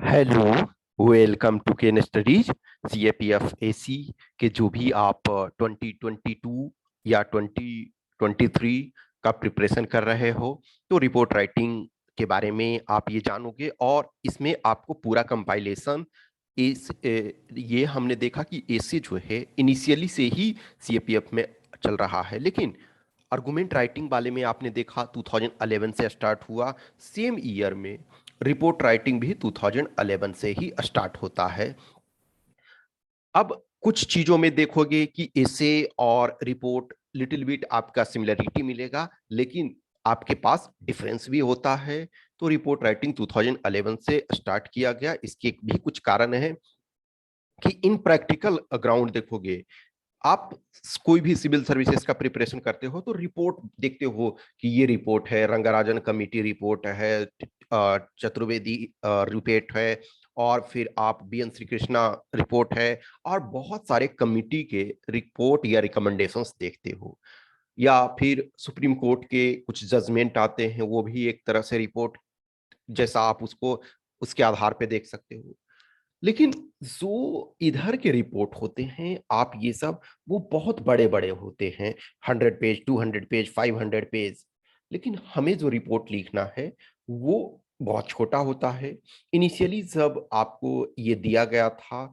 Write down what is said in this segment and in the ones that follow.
Hello, welcome to Ken Studies. CAPF AC के जो भी आप 2022 या 2023 का प्रिपरेशन कर रहे हो, तो रिपोर्ट राइटिंग के बारे में आप ये जानोगे। और इसमें आपको पूरा कंपाइलेशन ये हमने देखा कि एसी जो है इनिशियली से ही सीएपीएफ में चल रहा है, लेकिन आर्गुमेंट राइटिंग वाले में आपने देखा 2011 से स्टार्ट हुआ। सेम ईयर में रिपोर्ट राइटिंग भी 2011 से ही स्टार्ट होता है। अब कुछ चीजों में देखोगे कि एसे और रिपोर्ट लिटिल बिट आपका सिमिलरिटी मिलेगा, लेकिन आपके पास डिफरेंस भी होता है। तो रिपोर्ट राइटिंग 2011 से स्टार्ट किया गया, इसके भी कुछ कारण है कि इन प्रैक्टिकल ग्राउंड देखोगे आप, कोई भी सिविल सर्विसेज का प्रिपरेशन करते हो तो रिपोर्ट देखते हो कि ये रिपोर्ट है, रंगाराजन कमेटी रिपोर्ट है, चतुर्वेदी रिपोर्ट है, और फिर आप B N Shri Krishna report है, और बहुत सारे कमिटी के रिपोर्ट या रिकमेंडेशंस देखते हो। या फिर सुप्रीम कोर्ट के कुछ जजमेंट आते हैं, वो भी एक तरह से रिपोर्ट जैसा आप उसको उसके आधार पे देख सकते हो। लेकिन जो इधर के रिपोर्ट होते हैं आप ये सब, वो बहुत बड़े बड़े होते हैं, 100 पेज, 200 पेज, 500 पेज। लेकिन हमें जो रिपोर्ट लिखना है वो बहुत छोटा होता है। इनिशियली जब आपको ये दिया गया था,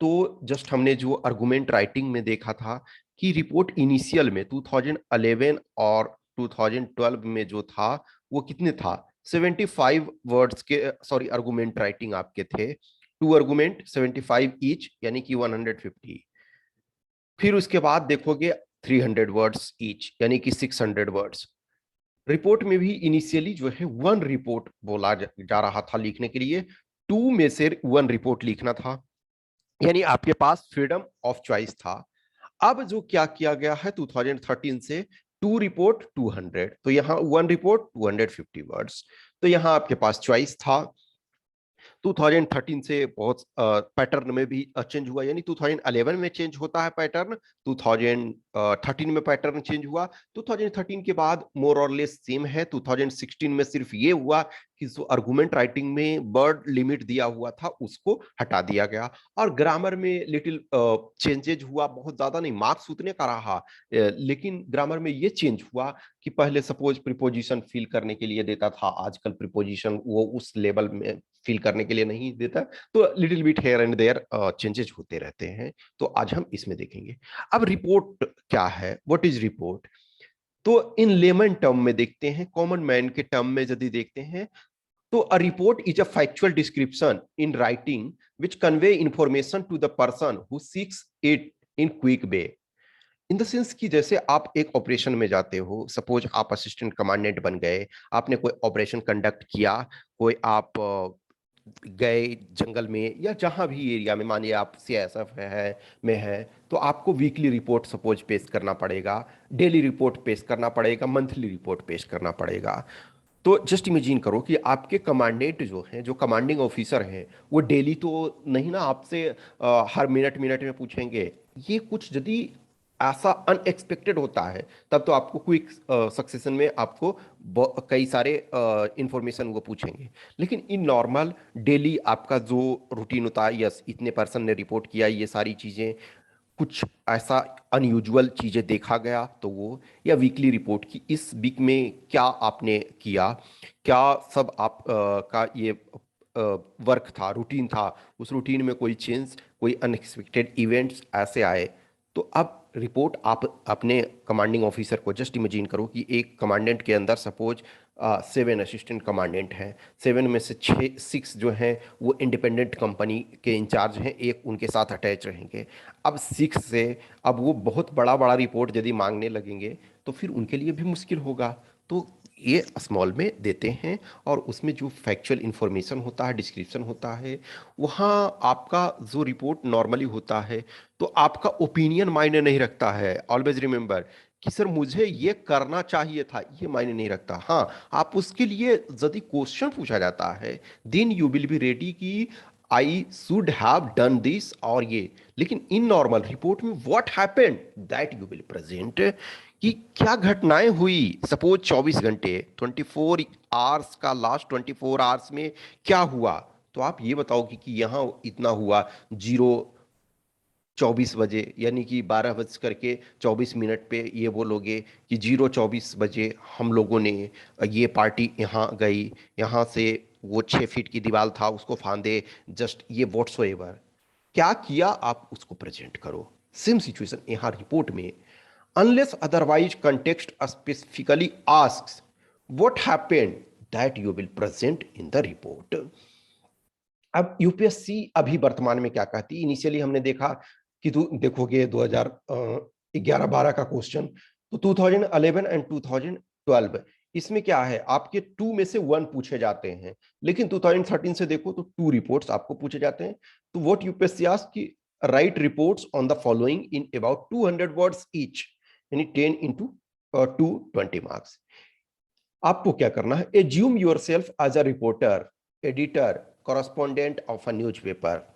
तो जस्ट हमने जो आर्गुमेंट राइटिंग में देखा था कि रिपोर्ट इनिशियल में 2011 और 2012 में जो था वो कितने था, 75 वर्ड्स के, सॉरी, आर्गुमेंट राइटिंग आपके थे। टू आर्गुमेंट 75 ईच, यानी कि 150। फिर उसके बाद देखोगे 300 वर्ड्स ईच, यानी कि 600 वर्ड्स। रिपोर्ट में भी इनिशियली जो है वन रिपोर्ट बोला जा रहा था लिखने के लिए, टू में से वन रिपोर्ट लिखना था, यानी आपके पास फ्रीडम ऑफ चॉइस था। अब जो क्या किया गया है 2013 से, टू रिपोर्ट 200, तो यहाँ वन रिपोर्ट 250 वर्ड्स। तो यहाँ आपके पास चॉइस था। 2013 से बहुत पैटर्न में भी चेंज हुआ, यानी 2011 में चेंज होता है पैटर्न, 2013 में पैटर्न चेंज हुआ। 2013 के बाद मोर और लेस सेम है। 2016 में सिर्फ ये हुआ कि जो आर्गुमेंट राइटिंग में वर्ड लिमिट दिया हुआ था उसको हटा दिया गया, और ग्रामर में लिटिल चेंजेज हुआ, बहुत ज्यादा नहीं, मार्क्स उतने का रहा, लेकिन ग्रामर में ये चेंज हुआ कि पहले सपोज प्रीपोजिशन फिल करने के लिए देता था, आजकल प्रीपोजिशन वो उस लेवल में फिल करने के लिए नहीं देता। तो little bit here and there changes होते रहते हैं। तो आज हम इसमें देखेंगे। अब रिपोर्ट क्या है, व्हाट इज रिपोर्ट। तो इन लेमन टर्म में देखते हैं, कॉमन मैन के टर्म में यदि देखते हैं, तो a report is a factual description in writing which convey information to the person who seeks it in quick way. In the sense कि जैसे आप एक ऑपरेशन में जाते हो, सपोज आप असिस्टेंट कमांडेंट बन गए, आपने कोई ऑपरेशन कंडक्ट किया, कोई आप गए जंगल में या जहां भी एरिया में, मानिए आप सीएसएफ है में है, तो आपको वीकली रिपोर्ट सपोज पेश करना पड़ेगा, डेली रिपोर्ट पेश करना पड़ेगा, मंथली रिपोर्ट पेश करना पड़ेगा। तो जस्ट इमेजिन करो कि आपके कमांडेंट जो हैं, जो कमांडिंग ऑफिसर हैं, वो डेली तो नहीं ना आपसे हर मिनट मिनट में पूछेंगे। ये कुछ यदि ऐसा अनएक्सपेक्टेड होता है, तब तो आपको क्विक सक्सेशन में आपको कई सारे इंफॉर्मेशन वो पूछेंगे। लेकिन इन नॉर्मल डेली आपका जो रूटीन होता है, यस इतने पर्सन ने रिपोर्ट किया, ये सारी चीजें, कुछ ऐसा अनयूजुअल चीजें देखा गया तो वो, या वीकली रिपोर्ट की इस वीक में क्या आपने किया, क्या सब आप का ये वर्क था, रूटीन था, उस रूटीन में कोई चेंज, कोई अनएक्सपेक्टेड इवेंट्स ऐसे आए। तो अब रिपोर्ट आप अपने कमांडिंग ऑफिसर को, जस्ट इमेजिन करो कि एक कमांडेंट के अंदर सपोज 7 असिस्टेंट कमांडेंट हैं, 7 में से 6 जो हैं वो इंडिपेंडेंट कंपनी के इंचार्ज हैं, एक उनके साथ अटैच रहेंगे। अब 6 से अब वो बहुत बड़ा बड़ा रिपोर्ट यदि मांगने लगेंगे तो फिर उनके लिए भी मुश्किल होगा। तो ये स्मॉल में देते हैं, और उसमें जो फैक्चुअल इंफॉर्मेशन होता है, डिस्क्रिप्शन होता है, वहाँ आपका जो रिपोर्ट नॉर्मली होता है, तो आपका ओपिनियन मायने नहीं रखता है। ऑलवेज रिमेंबर कि सर मुझे ये करना चाहिए था, ये मायने नहीं रखता। हाँ, आप उसके लिए यदि क्वेश्चन पूछा जाता है, then you will be ready कि I should have done this और ये। लेकिन इन नॉर्मल रिपोर्ट में what happened that you will present, कि क्या घटनाएं हुई, सपोज 24 घंटे, 24 आवर्स का लास्ट 24 आवर्स में क्या हुआ, तो आप ये बताओ कि यहाँ इतना हुआ, 0:24 यानी कि 12:24 पे ये बोलोगे कि 0:24 हम लोगों ने ये पार्टी यहाँ गई, यहाँ से वो 6 फीट की दीवार था उसको फांदे, जस्ट ये व्हाट्सोएवर क्या किया आप उसको प्रेजेंट करो। सेम सिचुएशन यहाँ रिपोर्ट में, unless otherwise context specifically asks what happened, that you will present in the report. अब यूपीएससी अभी वर्तमान में क्या कहती है, इनिशियली हमने देखा कि तू देखोगे 2011-12 का क्वेश्चन, तो 2011 एंड 2012 इसमें क्या है, आपके 2 में से 1 पूछे जाते हैं, लेकिन 2013 से देखो तो 2 रिपोर्ट्स आपको पूछे जाते हैं। तो व्हाट यूपीएससी आस्क कि right reports on the following in about 200 words each, यानी 10 into 2 20 मार्क्स। आपको क्या करना है, assume yourself as a reporter, editor, correspondent of a newspaper.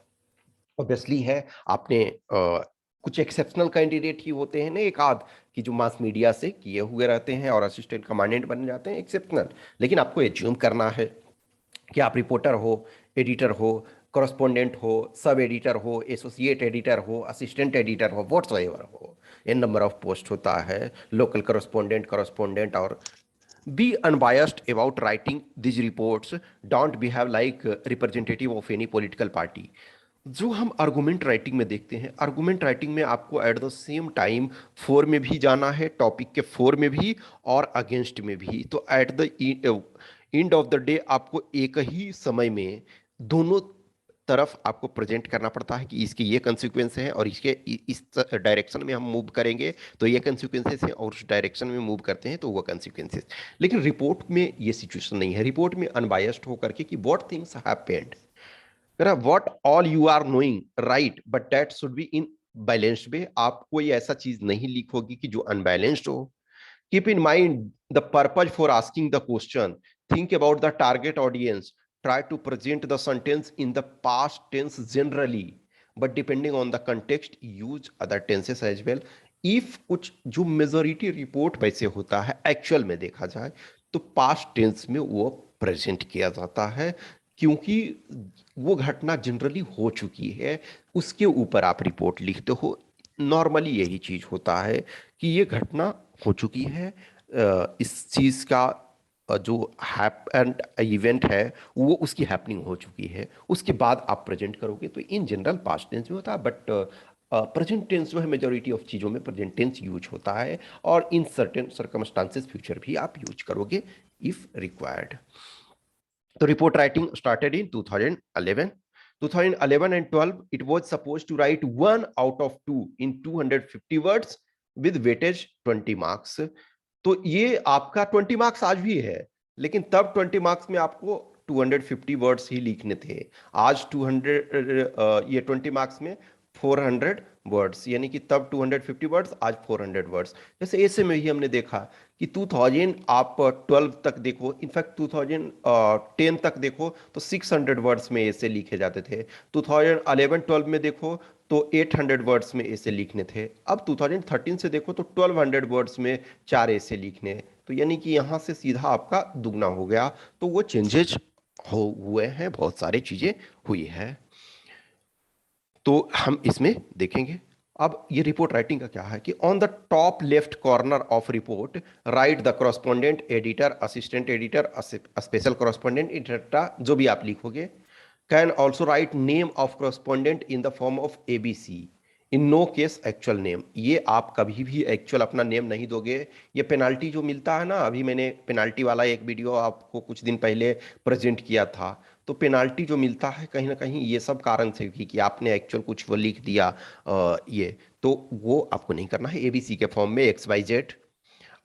Obviously है, आपने कुछ एक्सेप्शनल कैंडिडेट ही होते हैं ना, एक आध कि जो मास मीडिया से किए हुए रहते हैं और असिस्टेंट कमांडेंट बन जाते हैं, एक्सेप्शनल। लेकिन आपको एज्यूम करना है कि आप रिपोर्टर हो, एडिटर हो, कॉरेस्पॉन्डेंट हो, सब एडिटर हो, एसोसिएट एडिटर हो, असिस्टेंट एडिटर हो, व्हाट्सएवर हो, एन नंबर ऑफ पोस्ट होता है, लोकल कॉरेस्पॉन्डेंट और be unbiased about writing these reports, don't behave like representative of any political party। जो हम आर्गुमेंट राइटिंग में देखते हैं, आर्गुमेंट राइटिंग में आपको at the same time four में भी जाना है, टॉपिक के फोर में भी और अगेंस्ट में भी। तो at the end of the day आपको एक ही समय में दोनों तरफ आपको प्रेजेंट करना पड़ता है कि इसके ये कंसिक्वेंस हैं और इसके इस डायरेक्शन में हम मूव करेंगे तो ये कंसिक्वेंसेस हैं, और उस डायरेक्शन में मूव करते हैं तो वो कंसिक्वेंसेस। लेकिन रिपोर्ट में ये सिचुएशन नहीं है, रिपोर्ट में अनबायस्ड होकर के कि what things happened, what all you are knowing right, but that should be in balanced way. आप कोई ऐसा चीज नहीं लिखोगी कि जो अनबैलेंस्ड हो। Keep in mind the purpose for asking the question. Think about the target audience. Try to present the sentence in the past tense generally, but depending on the context, use other tenses as well. If कुछ जो majority report वैसे होता है, actual में देखा जाए तो past tense में वो प्रेजेंट किया जाता है, क्योंकि वो घटना जनरली हो चुकी है, उसके ऊपर आप रिपोर्ट लिखते हो। नॉर्मली यही चीज होता है कि ये घटना हो चुकी है, इस चीज का जो हैपेंड इवेंट है वो उसकी हैपनिंग हो चुकी है, उसके बाद आप प्रेजेंट करोगे तो इन जनरल पास्ट टेंस में होता है, बट प्रेजेंट टेंस जो है मेजॉरिटी ऑफ चीज़ों में प्रेजेंट टेंस यूज होता है, और इन सर्टेन सर्कमस्टांसेस फ्यूचर भी आप यूज करोगे इफ रिक्वायर्ड। तो report writing started in 2011। 2011 and 12, it was supposed to write 1 out of 2 in 250 words with weightage 20 marks। तो ये आपका 20 मार्क्स आज भी है, लेकिन तब 20 मार्क्स में आपको 250 वर्ड्स ही लिखने थे। आज 200 ये 20 मार्क्स में 400 वर्ड्स, यानी कि तब 250 वर्ड्स, आज 400 वर्ड्स। जैसे ऐसे में ही हमने देखा कि 2000 आप 12 तक देखो, इनफैक्ट 2010 तक देखो तो 600 वर्ड्स में ऐसे लिखे जाते थे। 2011-12 में देखो तो 800 वर्ड्स में ऐसे लिखने थे। अब 2013 से देखो तो 1200 वर्ड्स में 4 ऐसे लिखने। तो यानी कि यहाँ से सीधा आपका दुगना हो गया। तो वो चेंजेस हुए हैं, बहुत सारी चीजें हुई है, तो हम इसमें देखेंगे। अब ये रिपोर्ट राइटिंग का क्या है कि on the top left corner of report right the correspondent, editor, assistant editor, special correspondent, etcetera जो भी आप लिखोगे। Can also write name of correspondent in the form of ABC, in no case actual name. ये आप कभी भी actual अपना name नहीं दोगे। ये पेनाल्टी जो मिलता है ना, अभी मैंने पेनाल्टी वाला एक वीडियो आपको कुछ दिन पहले प्रेजेंट किया था, तो पेनाल्टी जो मिलता है कहीं ना कहीं ये सब कारण से भी कि आपने एक्चुअल कुछ वो लिख दिया, ये तो वो आपको नहीं करना है। एबीसी के फॉर्म में XYZ।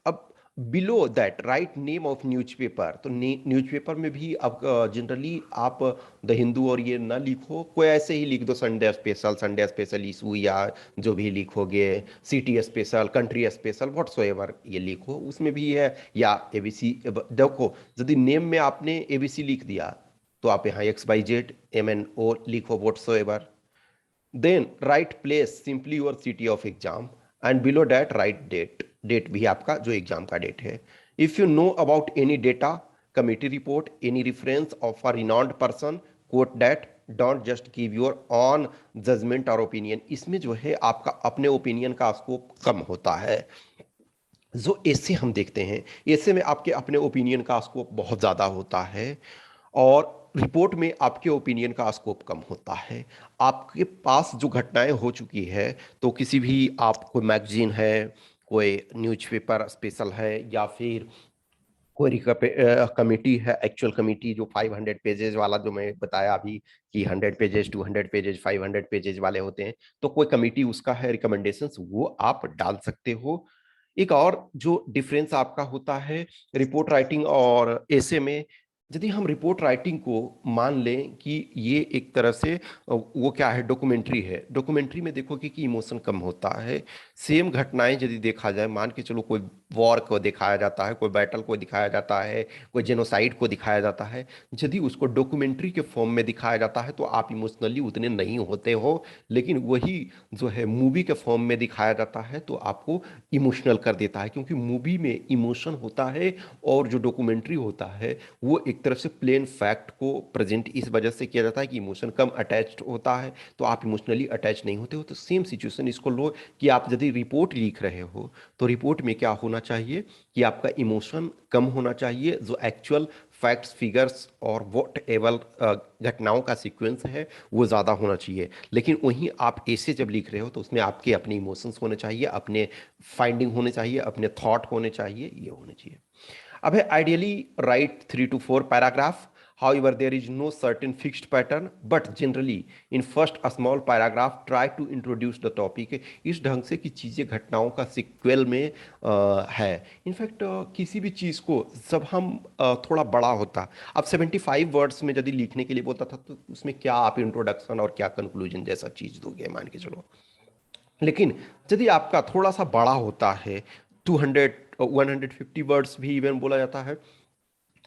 अब below that right name of newspaper, तो न्यूज़पेपर में भी अब जनरली आप द हिंदू और ये ना लिखो, कोई ऐसे ही लिख दो संडे स्पेशल इशू, या जो भी लिखोगे city special, country special, whatsoever ये लिखो, उसमें भी है। या एबीसी देखो, यदि नेम में आपने एबीसी लिख दिया तो आप यहाँ XYZ MNO लिखो whatsoever. Then write place simply your city of exam, and below date write date, date भी आपका जो एग्जाम का डेट है। If you know about any data, committee report, any reference of a renowned person, quote that don't just give your own judgement और opinion. इसमें जो है आपका अपने ओपिनियन का स्कोप कम होता है। जो ऐसे हम देखते हैं, ऐसे में आपके अपने ओपिनियन का स्कोप बहुत ज़्यादा होता है और रिपोर्ट में आपके ओपिनियन का स्कोप कम होता है। आपके पास जो घटनाएं हो चुकी है, तो किसी भी आप कोई मैगजीन है, कोई न्यूज़पेपर स्पेशल है, या फिर कोई कमेटी है, एक्चुअल कमेटी जो 500 पेजेस वाला जो मैं बताया अभी कि 100 पेजेस, 200 पेजेस, 500 पेजेस वाले होते हैं, तो कोई कमेटी उसका है रिकमेंडेशंस, वो आप डाल सकते हो। एक और जो डिफरेंस आपका होता है रिपोर्ट राइटिंग और ऐसे में, यदि हम रिपोर्ट राइटिंग को मान लें कि ये एक तरह से वो क्या है, डॉक्यूमेंट्री है। डॉक्यूमेंट्री में देखोगे कि इमोशन कम होता है। सेम घटनाएं यदि देखा जाए, मान के चलो कोई वॉर को दिखाया जाता है, कोई बैटल को दिखाया जाता है, कोई जेनोसाइड को दिखाया जाता है, यदि उसको डॉक्यूमेंट्री के फॉर्म में दिखाया जाता है तो आप इमोशनली उतने नहीं होते हो। लेकिन वही जो है मूवी के फॉर्म में दिखाया जाता है तो आपको इमोशनल कर देता है, क्योंकि मूवी में इमोशन होता है और जो डॉक्यूमेंट्री होता है वो एक तरफ से प्लेन फैक्ट को प्रेजेंट इस वजह से किया जाता है कि इमोशन कम अटैच्ड होता है, तो आप इमोशनली अटैच नहीं होते हो। तो सेम सिचुएशन इसको लो कि आप यदि रिपोर्ट लिख रहे हो तो रिपोर्ट में क्या होना चाहिए कि आपका इमोशन कम होना चाहिए, जो एक्चुअल फैक्ट्स फिगर्स और वॉट एवर घटनाओं का सीक्वेंस है वो ज़्यादा होना चाहिए। लेकिन वहीं आप ऐसे जब लिख रहे हो तो उसमें आपके अपने इमोशंस होने चाहिए, अपने फाइंडिंग होने चाहिए, अपने थॉट होने चाहिए, ये होने चाहिए। अब है ideally right 3 to 4 paragraph. However, there is no certain fixed pattern, but generally in first a small paragraph try to introduce the topic। इस ढंग से कि चीज़ें घटनाओं का सिक्वेल में है। इनफैक्ट किसी भी चीज़ को जब हम थोड़ा बड़ा होता, अब 75 वर्ड्स में यदि लिखने के लिए बोलता था तो उसमें क्या आप इंट्रोडक्शन और क्या कंक्लूजन जैसा चीज़ दोगे, मान के चलो। लेकिन यदि आपका थोड़ा सा बड़ा होता है, 200 150 वर्ड्स भी इवन बोला जाता है,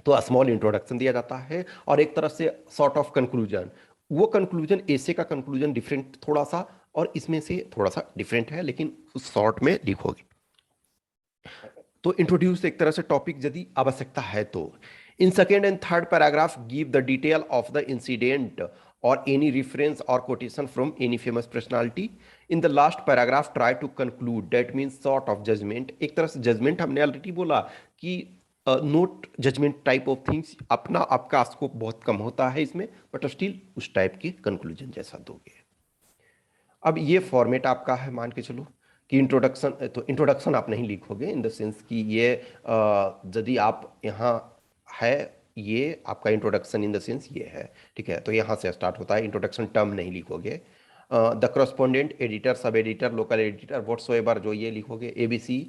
तो स्मॉल इंट्रोडक्शन दिया जाता है और एक तरह से सॉर्ट ऑफ कंक्लूजन। वो कंक्लूजन ऐसे का कंक्लूजन डिफरेंट थोड़ा सा और इसमें से थोड़ा सा डिफरेंट है, लेकिन उस शॉर्ट में लिखोगे। तो इंट्रोड्यूस एक तरह से टॉपिक यदि आवश्यकता है तो। In second and third paragraph give the detail of the incident और एनी रेफरेंस और quotation from any famous personality. In the last paragraph try to conclude, that means sort of judgement. एक तरह से judgement हमने already बोला कि not judgement type of things, अपना आपका स्कोप बहुत कम होता है इसमें, बट स्टिल उस टाइप के कंक्लूजन जैसा दोगे। अब ये फॉर्मेट आपका है, मान के चलो कि इंट्रोडक्शन, तो इंट्रोडक्शन आप नहीं लिखोगे इन द सेंस कि ये यदि आप यहाँ है, ये आपका इंट्रोडक्शन इन द सेंस ये है, ठीक है, तो यहाँ से स्टार्ट होता है। इंट्रोडक्शन टर्म नहीं लिखोगे। The correspondent, editor, sub editor, local editor, whatsoever जो ये लिखोगे। ABC,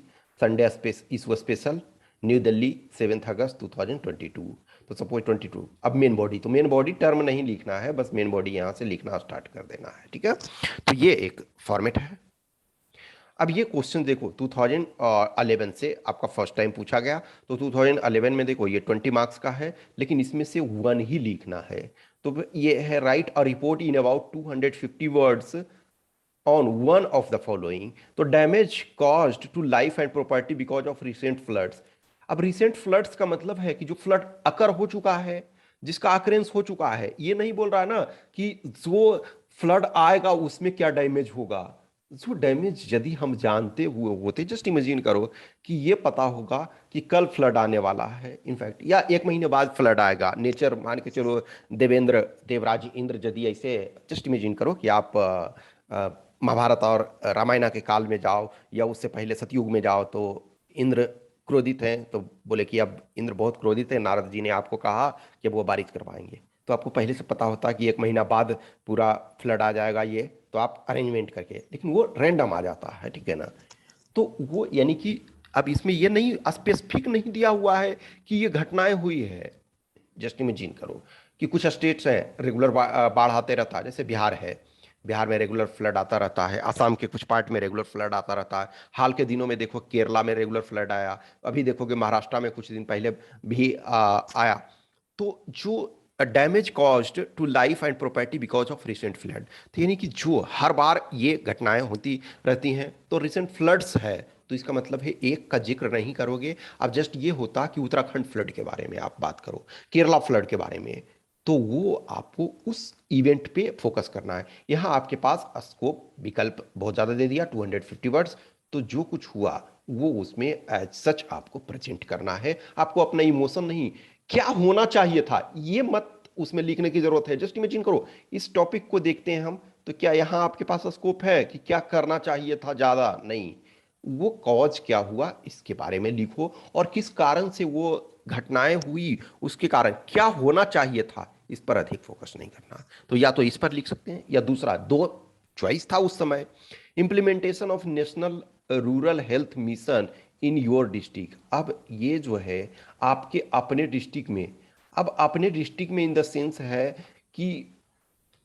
Sunday issue special, new Delhi 7 अगस्त 2022। तो सपोज 22। अब मेन बॉडी, तो मेन बॉडी टर्म नहीं लिखना है, बस मेन बॉडी यहाँ से लिखना स्टार्ट कर देना है, ठीक है। तो ये एक फॉर्मेट है। अब ये क्वेश्चन देखो 2011 से आपका फर्स्ट टाइम पूछा गया, तो 2011 में देखो ये 20 मार्क्स का है, लेकिन इसमें से 1 ही लिखना है। तो ये है write a report in about 250 words on one of the following. तो damage caused to life and property because of recent floods. अब रिसेंट फ्लड्स का मतलब है कि जो फ्लड अकर हो चुका है, जिसका अकरेंस हो चुका है। ये नहीं बोल रहा ना कि जो फ्लड आएगा उसमें क्या डैमेज होगा। जो डैमेज यदि हम जानते हुए होते, जस्ट इमेजिन करो कि ये पता होगा कि कल फ्लड आने वाला है, इनफैक्ट या 1 महीने बाद फ्लड आएगा, नेचर मान के चलो देवेंद्र, देवराज इंद्र, यदि ऐसे जस्ट इमेजिन करो कि आप महाभारत और रामायण के काल में जाओ या उससे पहले सतयुग में जाओ, तो इंद्र क्रोधित हैं, तो बोले कि अब इंद्र बहुत क्रोधित है, नारद जी ने आपको कहा कि वो बारिश करवाएंगे। तो आपको पहले से पता होता कि 1 महीना बाद पूरा फ्लड आ जाएगा, ये तो आप अरेंजमेंट करके, लेकिन वो रैंडम आ जाता है, ठीक है ना। तो वो यानी कि अब इसमें ये नहीं स्पेसिफिक नहीं दिया हुआ है कि ये घटनाएं हुई है। जस्ट इमेजिन करो कि कुछ स्टेट्स हैं रेगुलर बाढ़ आते रहता है, जैसे बिहार है, बिहार में रेगुलर फ्लड आता रहता है, असम के कुछ पार्ट में रेगुलर फ्लड आता रहता है। हाल के दिनों में देखो केरला में रेगुलर फ्लड आया, अभी देखोगे महाराष्ट्र में कुछ दिन पहले भी आया। तो जो damage caused to life and property because of recent flood, तो यानी कि जो हर बार ये घटनाएं होती रहती हैं, तो रिसेंट फ्लड्स है, तो इसका मतलब है एक का जिक्र नहीं करोगे। अब जस्ट ये होता कि उत्तराखंड फ्लड के बारे में आप बात करो, केरला फ्लड के बारे में, तो वो आपको उस इवेंट पे फोकस करना है। यहाँ आपके पास स्कोप विकल्प बहुत ज्यादा दे दिया, 250 वर्ड्स। तो जो कुछ हुआ वो उसमें एज सच आपको प्रेजेंट करना है। आपको अपना इमोशन नहीं, क्या होना चाहिए था ये मत उसमें लिखने की जरूरत है। जस्ट इमेजिन करो, इस टॉपिक को देखते हैं हम, तो क्या यहाँ आपके पास स्कोप है कि क्या करना चाहिए था ज्यादा? नहीं, वो कॉज क्या हुआ इसके बारे में लिखो, और किस कारण से वो घटनाएं हुई, उसके कारण क्या होना चाहिए था, इस पर अधिक फोकस नहीं करना। तो या तो इस पर लिख सकते हैं, या दूसरा, दो चॉइस था उस समय, implementation of national rural health mission in your district. अब ये जो है आपके अपने डिस्ट्रिक्ट में, अब अपने डिस्ट्रिक्ट में इन द सेंस है कि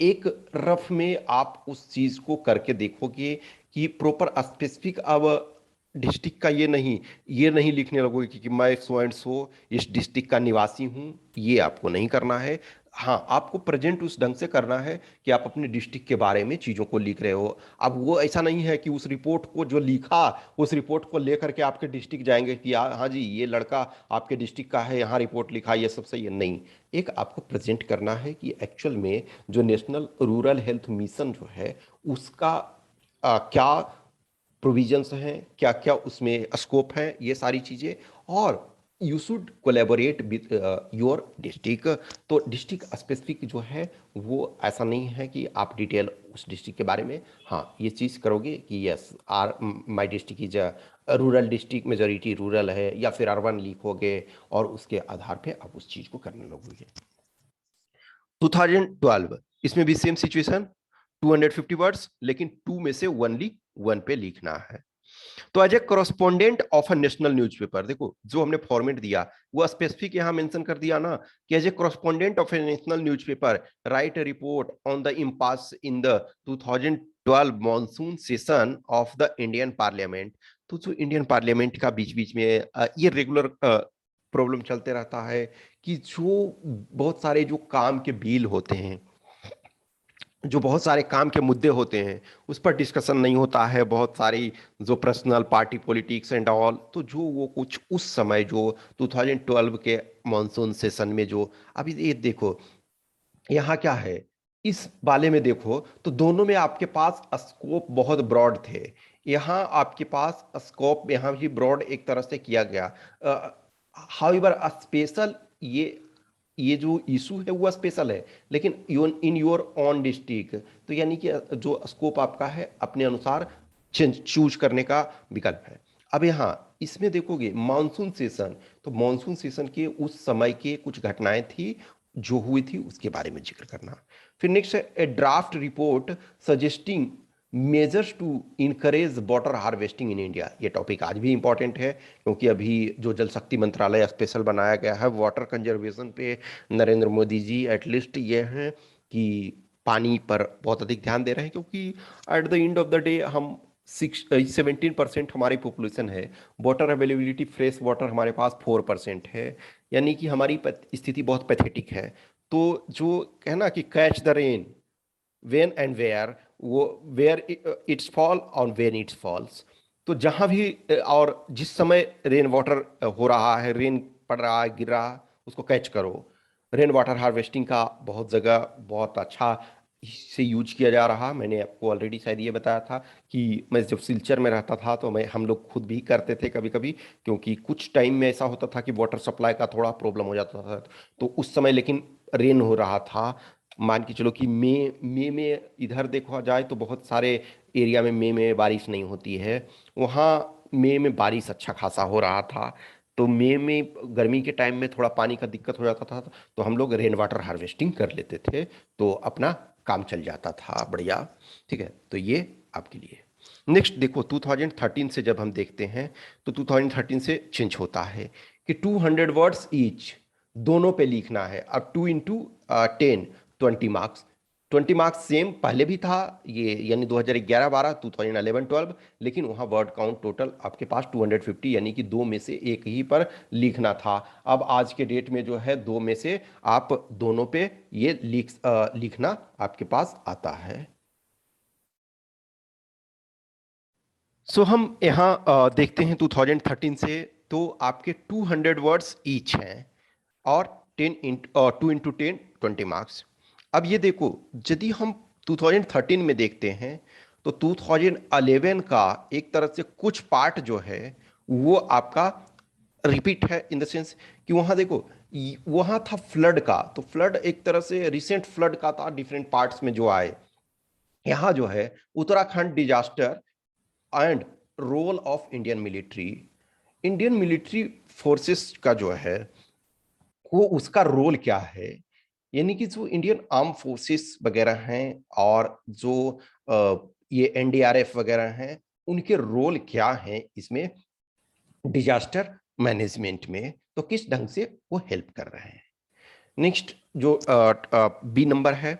एक रफ में आप उस चीज को करके देखोगे कि प्रॉपर स्पेसिफिक। अब डिस्ट्रिक्ट का ये नहीं लिखने लगोगे कि मैं सो एंड सो इस डिस्ट्रिक्ट का निवासी हूं, ये आपको नहीं करना है। हाँ, आपको प्रेजेंट उस ढंग से करना है कि आप अपने डिस्ट्रिक्ट के बारे में चीजों को लिख रहे हो। अब वो ऐसा नहीं है कि उस रिपोर्ट को जो लिखा, उस रिपोर्ट को लेकर के आपके डिस्ट्रिक्ट जाएंगे कि हाँ जी ये लड़का आपके डिस्ट्रिक्ट का है, यहाँ रिपोर्ट लिखा, ये सब सही है, नहीं। एक आपको प्रेजेंट करना है कि एक्चुअल में जो नेशनल रूरल हेल्थ मिशन जो है उसका क्या प्रोविजंस हैं, क्या क्या उसमें स्कोप है, ये सारी चीजें। और you should collaborate with your district. तो डिस्ट्रिक्ट स्पेसिफिक जो है वो ऐसा नहीं है कि आप डिटेल उस डिस्ट्रिक्ट के बारे में, हाँ ये चीज करोगे कि yes our my district is rural district, majority rural है, या फिर अर्बन लिखोगे, और उसके आधार पे आप उस चीज को करने लगोगे। 2012 इसमें भी सेम सिचुएशन, 250 वर्ड्स, लेकिन टू में से ओनली वन पे लिखना है। तो as a correspondent of a national newspaper, देखो जो हमने फॉर्मेट दिया वो स्पेसिफिक यहां मेंशन कर दिया ना, कि as a correspondent of a national newspaper write a report on the impasse in the 2012 monsoon session of the Indian parliament. तो जो इंडियन पार्लियामेंट का बीच बीच में ये रेगुलर प्रॉब्लम चलते रहता है कि जो बहुत सारे जो काम के बिल होते हैं, जो बहुत सारे काम के मुद्दे होते हैं, उस पर डिस्कशन नहीं होता है, बहुत सारी जो personal party politics and all. तो जो वो कुछ उस समय जो 2012 के मॉनसून सेशन में जो, अभी ये देखो यहाँ क्या है, इस वाले में देखो तो दोनों में आपके पास स्कोप बहुत ब्रॉड थे। यहाँ आपके पास स्कोप यहाँ भी ब्रॉड एक तरह से किया गया। हाउएवर स्पेशल, ये जो इशू है वो स्पेशल है, लेकिन इन योर ऑन डिस्ट्रिक्ट। तो यानी कि जो स्कोप आपका है अपने अनुसार चूज करने का विकल्प है। अब यहाँ इसमें देखोगे मानसून सेशन, तो मानसून सेशन के उस समय के कुछ घटनाएं थी जो हुई थी उसके बारे में जिक्र करना। फिर नेक्स्ट है a draft report suggesting measures to encourage water harvesting in India. ये टॉपिक आज भी इंपॉर्टेंट है, क्योंकि अभी जो जल शक्ति मंत्रालय स्पेशल बनाया गया है वाटर कंजर्वेशन पे, नरेंद्र मोदी जी एटलीस्ट ये हैं कि पानी पर बहुत अधिक ध्यान दे रहे हैं, क्योंकि at the end of the day हम 17% हमारी पॉपुलेशन है, वाटर अवेलेबिलिटी फ्रेश वाटर हमारे पास 4% है, यानी कि हमारी स्थिति बहुत पैथेटिक है। तो जो कहना कि catch the rain when and where, वो वेयर इट्स फॉल और वेन इट्स फॉल्स। तो जहां भी और जिस समय रेन वाटर हो रहा है, रेन पड़ रहा है, गिर रहा है, उसको कैच करो। रेन वाटर हार्वेस्टिंग का बहुत जगह बहुत अच्छा से यूज किया जा रहा। मैंने आपको ऑलरेडी शायद ये बताया था कि मैं जब सिलचर में रहता था तो मैं हम लोग खुद भी करते थे कभी कभी, क्योंकि कुछ टाइम में ऐसा होता था कि वाटर सप्लाई का थोड़ा प्रॉब्लम हो जाता था। तो उस समय लेकिन रेन हो रहा था, मान के चलो कि मई में इधर देखा जाए तो बहुत सारे एरिया में मई में बारिश नहीं होती है, वहाँ मई में बारिश अच्छा खासा हो रहा था। तो मई में गर्मी के टाइम में थोड़ा पानी का दिक्कत हो जाता था, तो हम लोग रेन वाटर हार्वेस्टिंग कर लेते थे, तो अपना काम चल जाता था बढ़िया। ठीक है, तो ये आपके लिए। नेक्स्ट देखो 2013 से जब हम देखते हैं तो 2013 से चेंज होता है कि 200 वर्ड्स ईच दोनों पे लिखना है। अब 2 into 10, 20 मार्क्स। 20 मार्क्स सेम पहले भी था ये, यानी 2011-12, 2011-12, लेकिन वहाँ वर्ड काउंट टोटल आपके पास 250, यानी कि दो में से एक ही पर लिखना था। अब आज के डेट में जो है दो में से आप दोनों पे ये लिखना आपके पास आता है। सो हम यहाँ देखते हैं 2013 से, तो आपके 200 वर्ड्स ईच हैं, और 2 into 10 20 मार्क्स। अब ये देखो, यदि हम 2013 में देखते हैं तो 2011 का एक तरह से कुछ पार्ट जो है वो आपका रिपीट है, इन द सेंस कि वहां देखो, वहां था फ्लड का, तो फ्लड एक तरह से रिसेंट फ्लड का था, डिफरेंट पार्ट्स में जो आए। यहाँ जो है Uttarakhand disaster and role of Indian military forces का जो है वो उसका रोल क्या है, यानी कि जो इंडियन आर्म फोर्सेस वगैरह हैं और जो ये एनडीआरएफ वगैरह हैं, उनके रोल क्या हैं इसमें डिजास्टर मैनेजमेंट में, तो किस ढंग से वो हेल्प कर रहे हैं। नेक्स्ट जो बी नंबर है,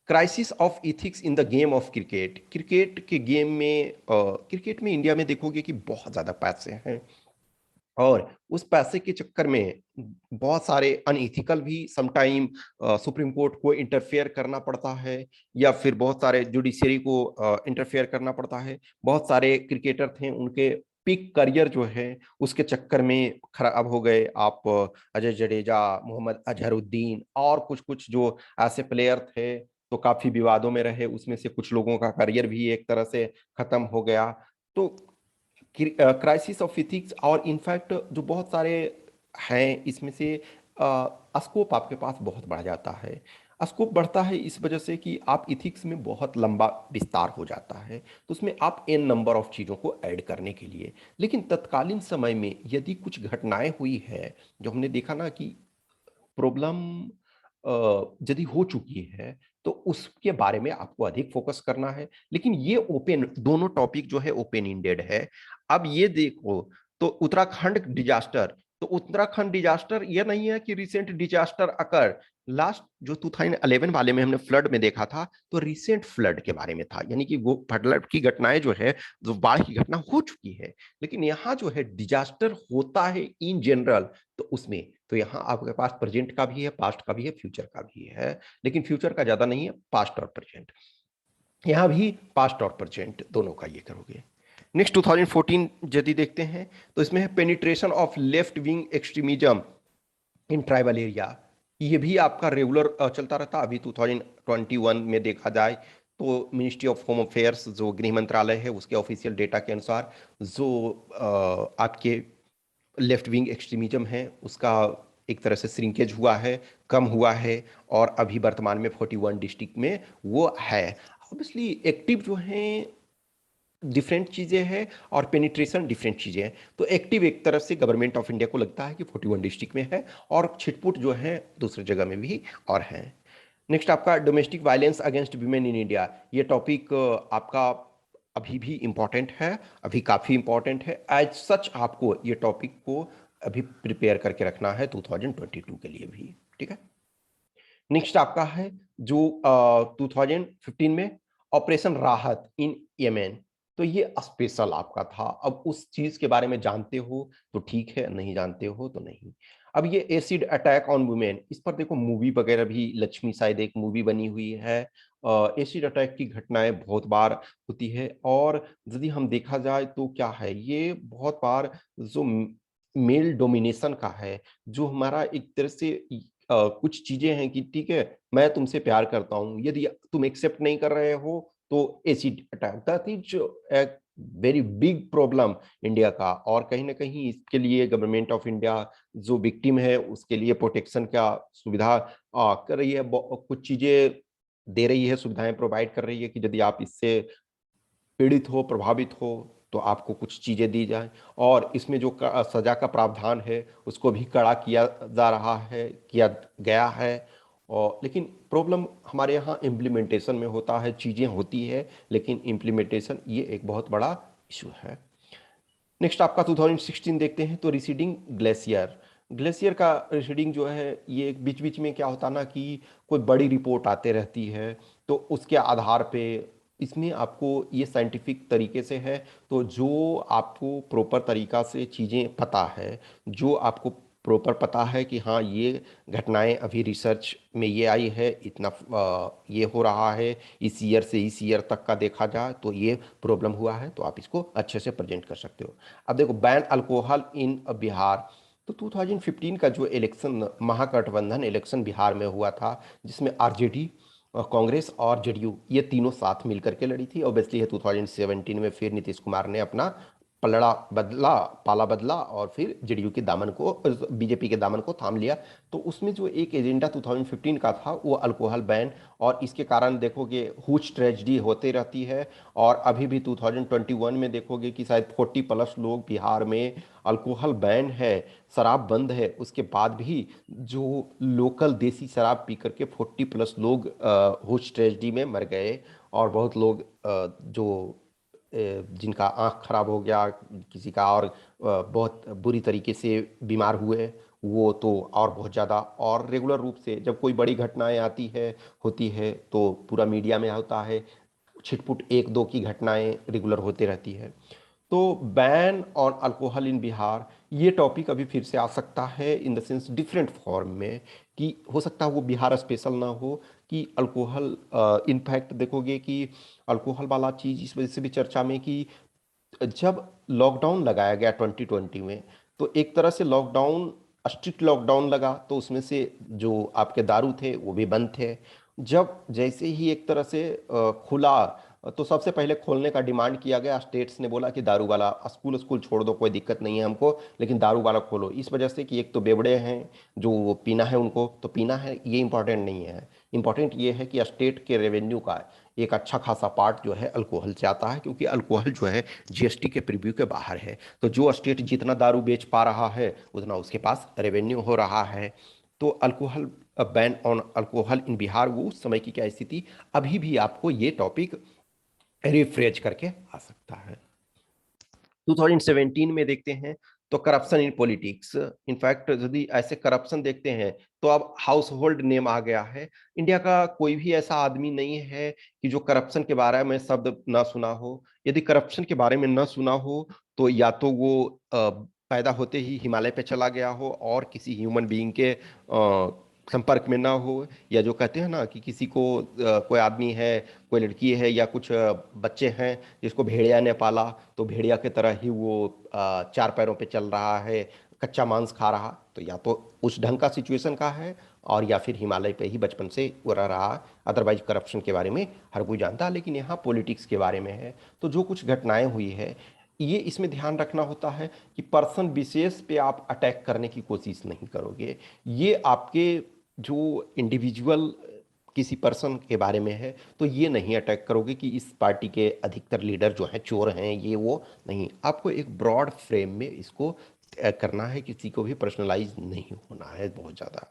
crisis of ethics in the game of cricket. Cricket के गेम में क्रिकेट में इंडिया में देखोगे कि बहुत ज्यादा पैसे हैं, और उस पैसे के चक्कर में बहुत सारे अनइथिकल भी समटाइम सुप्रीम कोर्ट को इंटरफेयर करना पड़ता है, या फिर बहुत सारे जुडिशरी को इंटरफेयर करना पड़ता है। बहुत सारे क्रिकेटर थे, उनके पिक करियर जो है उसके चक्कर में खराब हो गए। आप अजय जडेजा, मोहम्मद अजहरुद्दीन और कुछ कुछ जो ऐसे प्लेयर थे तो काफी विवादों में रहे, उसमें से कुछ लोगों का करियर भी एक तरह से खत्म हो गया। तो क्राइसिस ऑफ इथिक्स, और इनफैक्ट जो बहुत सारे हैं इसमें से स्कोप आपके पास बहुत बढ़ जाता है। स्कोप बढ़ता है इस वजह से कि आप इथिक्स में बहुत लंबा विस्तार हो जाता है, तो उसमें आप एन नंबर ऑफ चीज़ों को ऐड करने के लिए। लेकिन तत्कालीन समय में यदि कुछ घटनाएं हुई है, जो हमने देखा ना कि प्रॉब्लम यदि हो चुकी है, तो उसके बारे में आपको अधिक फोकस करना है। लेकिन ये ओपन, दोनों टॉपिक जो है ओपन इंडेड है। अब ये देखो, तो उत्तराखंड डिजास्टर ये नहीं है कि रिसेंट डिजास्टर अकर लास्ट जो 2011 वाले में हमने फ्लड में देखा था, तो रिसेंट फ्लड के बारे में था, यानी कि वो फ्लड की घटनाएं जो है, जो बाढ़ की घटना हो चुकी है। लेकिन यहाँ जो है डिजास्टर होता है इन जनरल, तो उसमें तो यहाँ आपके पास प्रेजेंट का भी है, पास्ट का भी है, फ्यूचर का भी है। लेकिन फ्यूचर का ज्यादा नहीं है, पास्ट और प्रेजेंट। यहाँ भी पास्ट और प्रेजेंट दोनों का ये करोगे। नेक्स्ट 2014 यदि देखते हैं तो इसमें है penetration of left wing extremism in tribal area. ये भी आपका रेगुलर चलता रहता। अभी 2021 में देखा जाए तो मिनिस्ट्री ऑफ होम अफेयर्स जो गृह मंत्रालय है उसके ऑफिशियल डेटा के अनुसार जो आपके लेफ्ट विंग एक्सट्रीमिज्म है उसका एक तरह से श्रिंकेज हुआ है, कम हुआ है, और अभी वर्तमान में 41 डिस्ट्रिक्ट में वो है। ऑब्वियसली एक्टिव जो है डिफरेंट चीजें हैं, और पेनिट्रेशन डिफरेंट चीजें हैं। तो एक्टिव एक तरफ से गवर्नमेंट ऑफ इंडिया को लगता है कि 41 डिस्ट्रिक्ट में है, और छिटपुट जो है दूसरी जगह में भी और है। नेक्स्ट आपका डोमेस्टिक वायलेंस अगेंस्ट वीमेन इन इंडिया। ये टॉपिक आपका अभी भी इंपॉर्टेंट है, अभी काफी इंपॉर्टेंट है। एज सच आपको ये टॉपिक को अभी प्रिपेयर करके रखना है 2022 के लिए भी, ठीक है। नेक्स्ट आपका है जो 2015 में ऑपरेशन राहत इन यमन। तो ये स्पेशल आपका था। अब उस चीज के बारे में जानते हो तो ठीक है, नहीं जानते हो तो नहीं। अब ये एसिड अटैक ऑन वुमेन, इस पर देखो मूवी वगैरह भी, लक्ष्मी शायद एक मूवी बनी हुई है। एसिड अटैक की घटनाएं बहुत बार होती है, और यदि हम देखा जाए तो क्या है, ये बहुत बार जो मेल डोमिनेशन का है, जो हमारा एक तरह से कुछ चीजें हैं कि ठीक है मैं तुमसे प्यार करता हूं, यदि तुम एक्सेप्ट नहीं कर रहे हो तो एसिड अटैक, दैट इज एक वेरी बिग प्रॉब्लम इंडिया का। और कहीं ना कहीं इसके लिए गवर्नमेंट ऑफ इंडिया जो विक्टिम है उसके लिए प्रोटेक्शन का सुविधा कर रही है, कुछ चीजें दे रही है, सुविधाएं प्रोवाइड कर रही है कि यदि आप इससे पीड़ित हो, प्रभावित हो, तो आपको कुछ चीजें दी जाए। और इसमें जो सजा का प्रावधान है उसको भी कड़ा किया जा रहा है, किया गया है। और लेकिन प्रॉब्लम हमारे यहाँ इम्प्लीमेंटेशन में होता है, चीजें होती है लेकिन इम्प्लीमेंटेशन ये एक बहुत बड़ा इशू है। नेक्स्ट आपका 2016 देखते हैं तो रिसीडिंग ग्लेशियर। ग्लेशियर का रिसीडिंग जो है, ये बीच बीच में क्या होता ना कि कोई बड़ी रिपोर्ट आते रहती है, तो उसके आधार पे इसमें आपको ये साइंटिफिक तरीके से है, तो जो आपको प्रॉपर तरीका से चीज़ें पता है, जो आपको प्रॉपर पता है कि हाँ ये घटनाएं अभी रिसर्च में ये आई है, इतना ये हो रहा है, इस ईयर से इस ईयर तक का देखा जाए तो ये प्रॉब्लम हुआ है, तो आप इसको अच्छे से प्रेजेंट कर सकते हो। अब देखो बैन अल्कोहल इन बिहार। तो 2015 का जो इलेक्शन, महागठबंधन इलेक्शन बिहार में हुआ था, जिसमें आरजेडी, कांग्रेस और जेडीयू ये तीनों साथ मिलकर के लड़ी थी। ऑब्वियसली है 2017 में फिर नीतीश कुमार ने अपना पलड़ा बदला, पाला बदला और फिर जेडीयू के दामन को, बीजेपी के दामन को थाम लिया। तो उसमें जो एक एजेंडा 2015 का था वो अल्कोहल बैन, और इसके कारण देखोगे हुज ट्रेजिडी होते रहती है। और अभी भी 2021 में देखोगे कि शायद 40+ लोग बिहार में, अल्कोहल बैन है, शराब बंद है, उसके बाद भी जो लोकल देसी शराब पी करके 40+ लोग हुज ट्रेजिडी में मर गए। और बहुत लोग जो जिनका आंख खराब हो गया, किसी का, और बहुत बुरी तरीके से बीमार हुए, वो तो और बहुत ज़्यादा। और रेगुलर रूप से जब कोई बड़ी घटनाएं आती है, होती है, तो पूरा मीडिया में होता है, छिटपुट एक दो की घटनाएं रेगुलर होते रहती है। तो बैन ऑन अल्कोहल इन बिहार, ये टॉपिक अभी फिर से आ सकता है, इन द सेंस डिफरेंट फॉर्म में, कि हो सकता है वो बिहार स्पेशल ना हो, कि अल्कोहल, इनफैक्ट देखोगे कि अल्कोहल वाला चीज़ इस वजह से भी चर्चा में, कि जब लॉकडाउन लगाया गया 2020 में, तो एक तरह से लॉकडाउन, स्ट्रिक्ट लॉकडाउन लगा, तो उसमें से जो आपके दारू थे वो भी बंद थे। जब जैसे ही एक तरह से खुला, तो सबसे पहले खोलने का डिमांड किया गया। स्टेट्स ने बोला कि दारू वाला स्कूल स्कूल छोड़ दो, कोई दिक्कत नहीं है हमको, लेकिन दारू वाला खोलो। इस वजह से कि एक तो बेवड़े हैं, जो वो पीना है उनको तो पीना है, ये इंपॉर्टेंट नहीं है। इंपॉर्टेंट ये है कि स्टेट के रेवेन्यू का एक अच्छा खासा पार्ट जो है अल्कोहल से आता है, क्योंकि अल्कोहल जो है जीएसटी के प्रीव्यू के बाहर है। तो जो स्टेट जितना दारू बेच पा रहा है उतना उसके पास रेवेन्यू हो रहा है। तो अल्कोहल, बैन ऑन अल्कोहल इन बिहार, वो उस समय की क्या स्थिति, अभी भी आपको ये टॉपिक रिफ्रेश करके आ सकता है। 2017 में देखते हैं तो करप्शन इन पॉलिटिक्स, इनफैक्ट यदि ऐसे करप्शन देखते हैं तो अब हाउस होल्ड नेम आ गया है। इंडिया का कोई भी ऐसा आदमी नहीं है कि जो करप्शन के बारे में शब्द ना सुना हो। यदि करप्शन के बारे में ना सुना हो तो या तो वो पैदा होते ही हिमालय पे चला गया हो और किसी ह्यूमन बीइंग के संपर्क में ना हो, या जो कहते हैं ना कि किसी को कोई आदमी है, कोई लड़की है या कुछ बच्चे हैं जिसको भेड़िया ने पाला, तो भेड़िया की तरह ही वो चार पैरों पे चल रहा है, कच्चा मांस खा रहा, तो या तो उस ढंग का सिचुएशन का है, और या फिर हिमालय पे ही बचपन से वो रह रहा। अदरवाइज करप्शन के बारे में हर कोई जानता है, लेकिन यहाँ पॉलिटिक्स के बारे में है। तो जो कुछ घटनाएं हुई है, ये इसमें ध्यान रखना होता है कि पर्सन विशेष पे आप अटैक करने की कोशिश नहीं करोगे। ये आपके जो इंडिविजुअल किसी पर्सन के बारे में है, तो ये नहीं अटैक करोगे कि इस पार्टी के अधिकतर लीडर जो हैं चोर हैं, ये वो नहीं। आपको एक ब्रॉड फ्रेम में इसको करना है, किसी को भी पर्सनलाइज नहीं होना है बहुत ज़्यादा।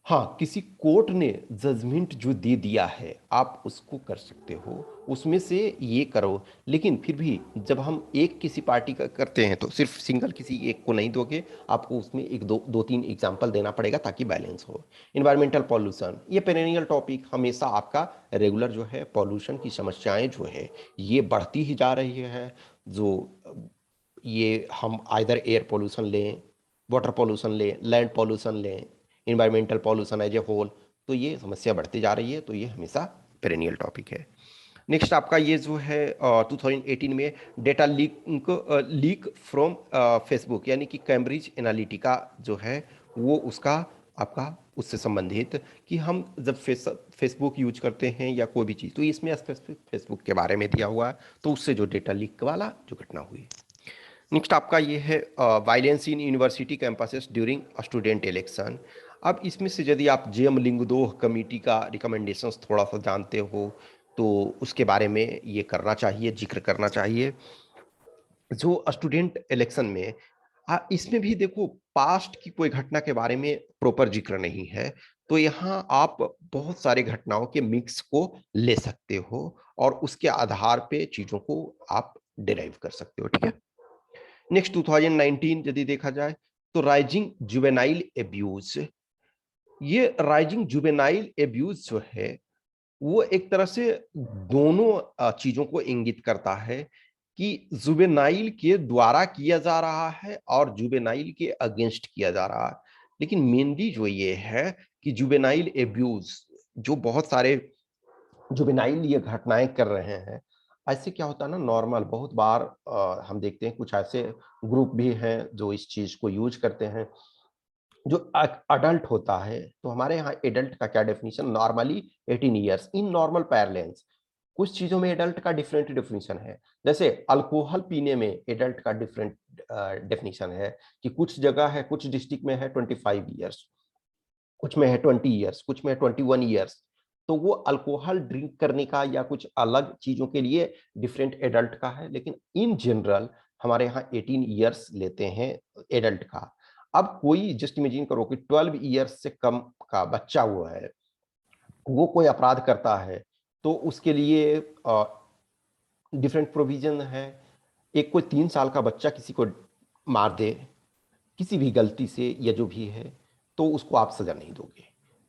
हाँ, किसी कोर्ट ने जजमेंट जो दे दिया है आप उसको कर सकते हो, उसमें से ये करो। लेकिन फिर भी जब हम एक किसी पार्टी का करते हैं तो सिर्फ सिंगल किसी एक को नहीं दोगे, आपको उसमें एक दो दो तीन एग्जाम्पल देना पड़ेगा ताकि बैलेंस हो। इन्वायरमेंटल पॉल्यूशन, ये पेरेनियल टॉपिक, हमेशा आपका रेगुलर जो है पॉल्यूशन की समस्याएं जो है ये बढ़ती ही जा रही है। जो ये हम आइदर एयर पोल्यूशन लें, वाटर पोल्यूशन लें, लैंड पोल्यूशन लें, environmental pollution as a whole, तो ये समस्या बढ़ती जा रही है। तो ये हमेशा पेरेनियल टॉपिक है। नेक्स्ट आपका ये जो है 2018 में डेटा लीक फ्रॉम फेसबुक, यानी कि कैम्ब्रिज एनालिटिका जो है वो उसका आपका उससे संबंधित, कि हम जब फेसबुक यूज करते हैं या कोई भी चीज़, तो इसमें स्पेसिफिक फेसबुक के बारे में दिया हुआ है, तो उससे जो डेटा लीक वाला जो घटना हुई। नेक्स्ट आपका ये है violence in university campuses during student election. अब इसमें से यदि आप जेएम लिंगदोह कमेटी का रिकमेंडेशंस थोड़ा सा जानते हो तो उसके बारे में ये करना चाहिए, जिक्र करना चाहिए। जो स्टूडेंट इलेक्शन में इसमें भी देखो पास्ट की कोई घटना के बारे में प्रॉपर जिक्र नहीं है, तो यहाँ आप बहुत सारे घटनाओं के मिक्स को ले सकते हो और उसके आधार पे चीजों को आप डिराइव कर सकते हो, ठीक है। नेक्स्ट 2019 यदि देखा जाए तो राइजिंग जुवेनाइल एब्यूज, ये राइजिंग जुवेनाइल एब्यूज जो है वो एक तरह से दोनों चीजों को इंगित करता है, कि जुवेनाइल के द्वारा किया जा रहा है और जुवेनाइल के अगेंस्ट किया जा रहा है। लेकिन मेनली जो ये है कि जुवेनाइल एब्यूज जो बहुत सारे जुवेनाइल ये घटनाएं कर रहे हैं, ऐसे क्या होता है ना, नॉर्मल बहुत बार हम देखते हैं कुछ ऐसे ग्रुप भी हैं जो इस चीज को यूज करते हैं। जो अडल्ट होता है, तो हमारे यहाँ एडल्ट का क्या definition, normally 18 years in normal parlance. कुछ चीजों में एडल्ट का डिफरेंट डेफिनेशन है, जैसे अल्कोहल पीने में एडल्ट का डिफरेंट डेफिनेशन है, कि कुछ जगह है, कुछ डिस्ट्रिक्ट में है 25 ईयर्स, कुछ में है 20 ईयर्स, कुछ में है 21 ईयर्स। तो वो अल्कोहल ड्रिंक करने का या कुछ अलग चीजों के लिए डिफरेंट एडल्ट का है, लेकिन इन जनरल हमारे यहाँ 18 ईयर्स लेते हैं एडल्ट का। अब कोई जस्ट इमेजिन करो कि 12 ईयर्स से कम का बच्चा हुआ है, वो कोई अपराध करता है, तो उसके लिए डिफरेंट प्रोविजन है। एक कोई 3 साल का बच्चा किसी को मार दे किसी भी गलती से या जो भी है, तो उसको आप सजा नहीं दोगे।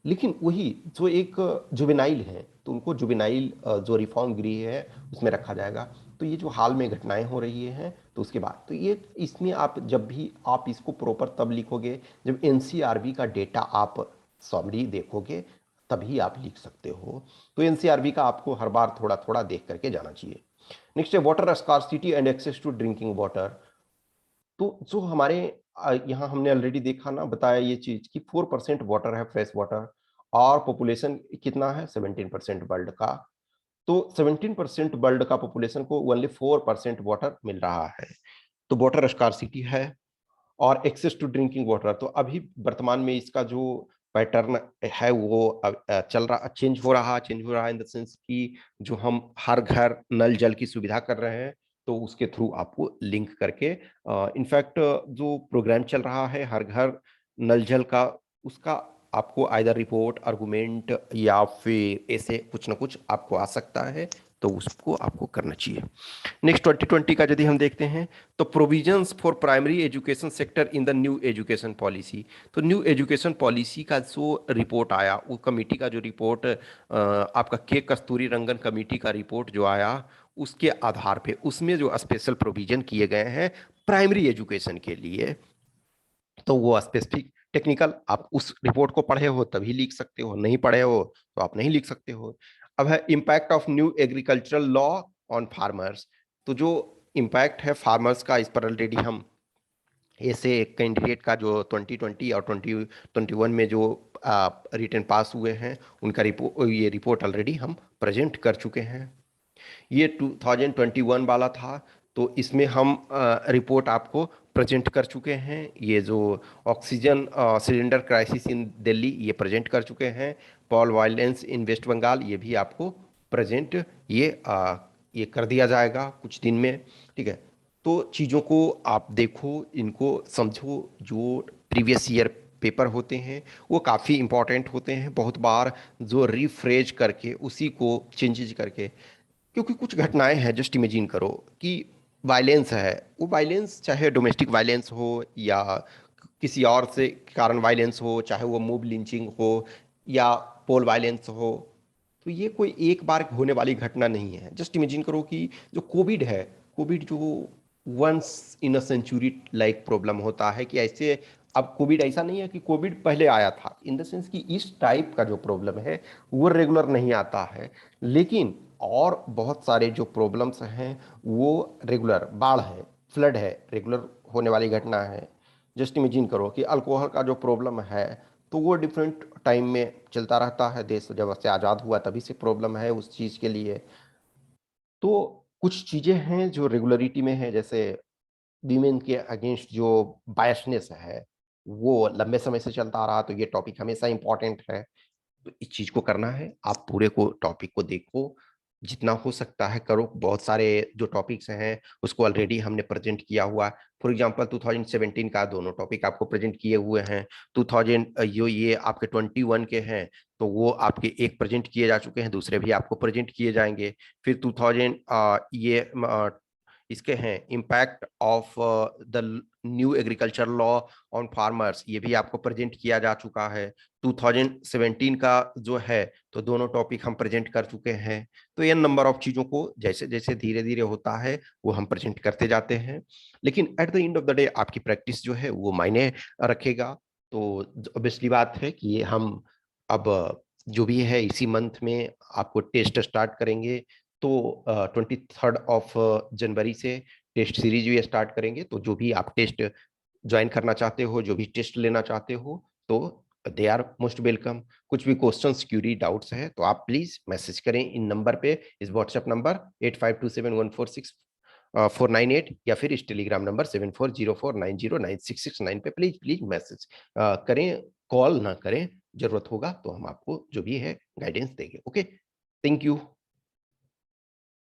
लेकिन वही जो एक जुवेनाइल है, तो उनको जुवेनाइल जो रिफॉर्म गृह है उसमें रखा जाएगा। तो ये जो हाल में घटनाएं हो रही हैं, तो उसके बाद तो ये इसमें आप जब भी आप इसको प्रॉपर तब लिखोगे जब एनसीआरबी का डेटा आप समरी देखोगे, तभी आप लिख सकते हो। तो एनसीआरबी का आपको हर बार थोड़ा थोड़ा देख करके जाना चाहिए। नेक्स्ट है water scarcity and access to drinking water. तो जो हमारे यहाँ हमने ऑलरेडी देखा ना, बताया ये चीज कि 4% वाटर है, फ्रेश वाटर, और पॉपुलेशन कितना है, 17% वर्ल्ड का। तो 17% वर्ल्ड का पॉपुलेशन को ओनली 4% वाटर मिल रहा है, तो वाटर स्कार्सिटी है। और एक्सेस टू ड्रिंकिंग वाटर, तो अभी वर्तमान में इसका जो पैटर्न है वो चेंज हो रहा है इन द सेंस कि जो हम हर घर नल जल की सुविधा कर रहे हैं, तो उसके थ्रू आपको लिंक करके इनफैक्ट जो प्रोग्राम चल रहा है हर घर नल जल का, उसका आपको आइदर रिपोर्ट आर्गुमेंट या फिर ऐसे कुछ ना कुछ आपको आ सकता है, तो उसको आपको करना चाहिए। नेक्स्ट 2020 का यदि हम देखते हैं, तो provisions for primary education sector in the new education policy. तो न्यू एजुकेशन पॉलिसी का जो रिपोर्ट आया, वो कमेटी का जो रिपोर्ट आपका के कस्तूरी रंगन कमेटी का रिपोर्ट जो आया, उसके आधार पे उसमें जो स्पेशल प्रोविजन किए गए हैं प्राइमरी एजुकेशन के लिए, तो वो स्पेसिफिक टेक्निकल आप उस रिपोर्ट को पढ़े हो तभी लिख सकते हो, नहीं पढ़े हो तो आप नहीं लिख सकते हो। अब है impact of new agricultural law on farmers. तो जो इम्पैक्ट है फार्मर्स का, इस पर ऑलरेडी हम ऐसे कैंडिडेट का जो 2020 और 2021 में जो रिटर्न पास हुए हैं, उनका ये रिपोर्ट ऑलरेडी हम प्रेजेंट कर चुके हैं। ये 2021 वाला था, तो इसमें हम रिपोर्ट आपको प्रेजेंट कर चुके हैं। ये जो oxygen cylinder crisis in Delhi, ये प्रेजेंट कर चुके हैं। Poll violence in West Bengal, ये भी आपको प्रेजेंट ये कर दिया जाएगा कुछ दिन में, ठीक है। तो चीज़ों को आप देखो, इनको समझो। जो प्रीवियस ईयर पेपर होते हैं वो काफ़ी इंपॉर्टेंट होते हैं, बहुत बार जो रिफ्रेज करके उसी को चेंजेज करके, क्योंकि कुछ घटनाएं हैं, जस्ट इमेजिन करो कि वायलेंस है, वो वायलेंस चाहे डोमेस्टिक वायलेंस हो या किसी और से कारण वायलेंस हो, चाहे वो मूव लिंचिंग हो या पोल वायलेंस हो, तो ये कोई एक बार होने वाली घटना नहीं है। जस्ट इमेजिन करो कि जो कोविड है, कोविड जो once in a century like problem होता है, कि ऐसे, अब कोविड ऐसा नहीं है कि कोविड पहले आया था, इन द सेंस कि इस टाइप का जो प्रॉब्लम है वो रेगुलर नहीं आता है। लेकिन और बहुत सारे जो प्रॉब्लम्स हैं वो रेगुलर, बाढ़ है, फ्लड है, रेगुलर होने वाली घटना है। जस्ट इमेजिन करो कि अल्कोहल का जो प्रॉब्लम है, तो वो डिफरेंट टाइम में चलता रहता है, देश जब से आज़ाद हुआ तभी से प्रॉब्लम है उस चीज़ के लिए। तो कुछ चीज़ें हैं जो रेगुलरिटी में है, जैसे वीमेन के अगेंस्ट जो बायसनेस है, वो लंबे समय से चलता आ रहा, तो ये टॉपिक हमेशा इंपॉर्टेंट है। तो इस चीज को करना है, आप पूरे को टॉपिक को देखो, जितना हो सकता है करो। बहुत सारे जो टॉपिक्स हैं उसको ऑलरेडी हमने प्रेजेंट किया हुआ। फॉर एग्जांपल 2017 का दोनों टॉपिक आपको प्रेजेंट किए हुए हैं। 2000 ये आपके 21 के हैं, तो वो आपके एक प्रेजेंट किए जा चुके हैं, दूसरे भी आपको प्रेजेंट किए जाएंगे। फिर 2000 ये इसके हैं impact of the new agriculture law on farmers, ये भी आपको प्रेजेंट किया जा चुका है। 2017 का जो है, तो दोनों टॉपिक हम प्रेजेंट कर चुके हैं। तो ये नंबर ऑफ चीज़ों को जैसे जैसे धीरे धीरे होता है वो हम प्रेजेंट करते जाते हैं, लेकिन at the end of the day आपकी प्रैक्टिस जो है वो मायने रखेगा। तो ऑब्वियसली बात है कि ये हम अब जो भी है इसी मंथ में आपको टेस्ट स्टार्ट करेंगे। तो 23 ऑफ जनवरी से टेस्ट सीरीज भी स्टार्ट करेंगे। तो जो भी आप टेस्ट ज्वाइन करना चाहते हो, जो भी टेस्ट लेना चाहते हो, तो दे आर मोस्ट वेलकम। कुछ भी क्वेश्चंस, क्यूरी, डाउट्स है तो आप प्लीज मैसेज करें इन नंबर पे, इस व्हाट्सएप नंबर 8527146498, या फिर इस टेलीग्राम नंबर 7404909669 पे प्लीज प्लीज मैसेज करें, कॉल ना करें। जरूरत होगा तो हम आपको जो भी है गाइडेंस देंगे। Okay, thank you.